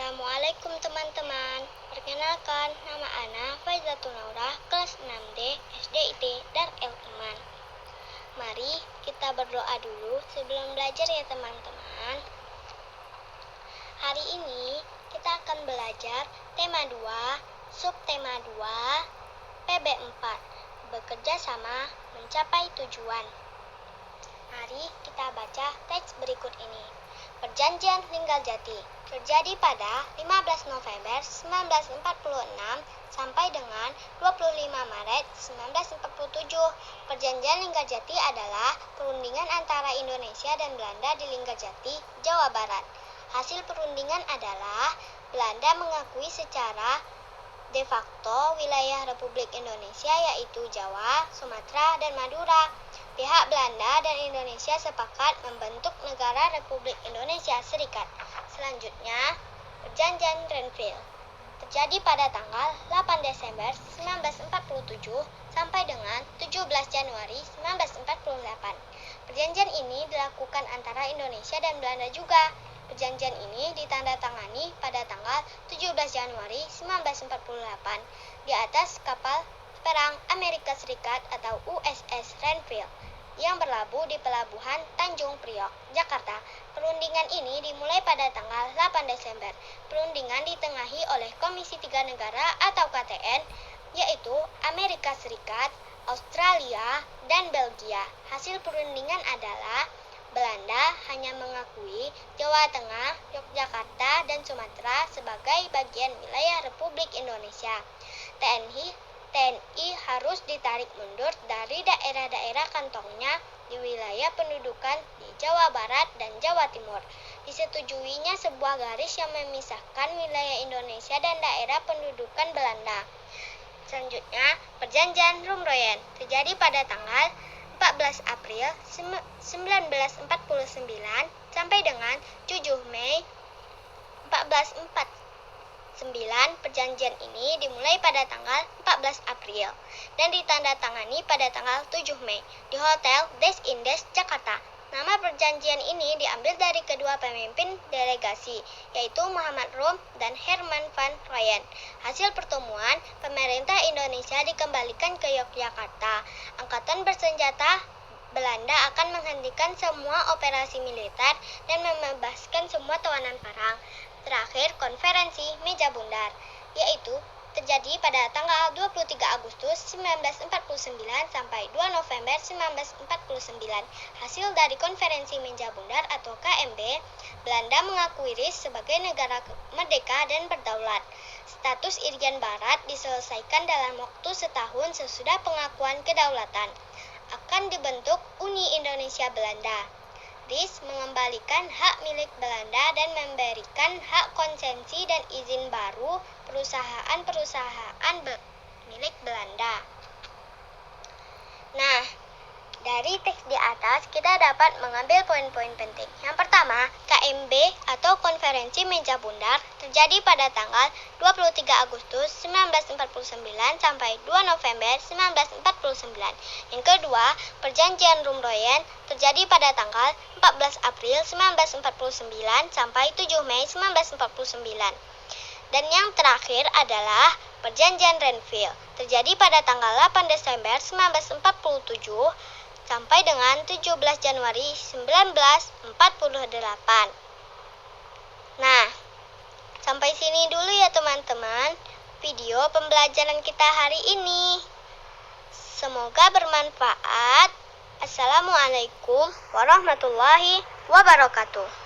Assalamualaikum teman-teman. Perkenalkan, nama Ana Faizatun Naurah, kelas 6D SDIT Darul Iman. Mari kita berdoa dulu sebelum belajar ya teman-teman. Hari ini kita akan belajar tema 2, subtema 2, PB 4, bekerja sama mencapai tujuan. Mari kita baca teks berikut ini. Perjanjian Linggarjati terjadi pada 15 November 1946 sampai dengan 25 Maret 1947. Perjanjian Linggarjati adalah perundingan antara Indonesia dan Belanda di Linggarjati, Jawa Barat. Hasil perundingan adalah Belanda mengakui secara de facto wilayah Republik Indonesia yaitu Jawa, Sumatera, dan Madura. Pihak Belanda dan Indonesia sepakat membentuk negara Republik Indonesia Serikat. Selanjutnya, Perjanjian Renville terjadi pada tanggal 8 Desember 1947 sampai dengan 17 Januari 1948. Perjanjian ini dilakukan antara Indonesia dan Belanda juga. Perjanjian ini ditandatangani pada tanggal 17 Januari 1948 di atas kapal perang Amerika Serikat atau USS Renville yang berlabuh di pelabuhan Tanjung Priok, Jakarta. Perundingan ini dimulai pada tanggal 8 Desember. Perundingan ditengahi oleh Komisi Tiga Negara atau KTN, yaitu Amerika Serikat, Australia, dan Belgia. Hasil perundingan adalah Belanda hanya mengakui Jawa Tengah, Yogyakarta, dan Sumatera sebagai bagian wilayah Republik Indonesia. TNI harus ditarik mundur dari daerah-daerah kantongnya di wilayah pendudukan di Jawa Barat dan Jawa Timur. Disetujuinya sebuah garis yang memisahkan wilayah Indonesia dan daerah pendudukan Belanda. Selanjutnya, Perjanjian Rumroyen terjadi pada tanggal 14 April 1949 sampai dengan 7 Mei 1449. Perjanjian ini dimulai pada tanggal 14 April dan ditandatangani pada tanggal 7 Mei di Hotel Des Indes, Jakarta. Nama perjanjian ini diambil dari kedua pemimpin delegasi, yaitu Muhammad Rum dan Herman van Royen. Hasil pertemuan, pemerintah Indonesia dikembalikan ke Yogyakarta. Angkatan bersenjata Belanda akan menghentikan semua operasi militer dan membebaskan semua tawanan perang. Terakhir, konferensi meja bundar, yaitu terjadi pada tanggal 23 Agustus 1949 sampai 2 November 1949. Hasil dari konferensi meja bundar atau KMB, Belanda mengakui RIS sebagai negara merdeka dan berdaulat. Status Irian Barat diselesaikan dalam waktu setahun sesudah pengakuan kedaulatan. Akan dibentuk Uni Indonesia Belanda. RIS mengembalikan hak milik Belanda dan memberikan hak konsesi dan izin baru perusahaan-perusahaan milik Belanda. Nah, dari teks di atas kita dapat mengambil poin-poin penting. Yang pertama, KMB atau Konferensi Meja Bundar terjadi pada tanggal 23 Agustus 1949 sampai 2 November 1949. Yang kedua, Perjanjian Rumroyen terjadi pada tanggal 14 April 1949 sampai 7 Mei 1949. Dan yang terakhir adalah Perjanjian Renville terjadi pada tanggal 8 Desember 1947 sampai dengan 17 Januari 1948. Nah, sampai sini dulu ya teman-teman video pembelajaran kita hari ini. Semoga bermanfaat. Assalamualaikum warahmatullahi wabarakatuh.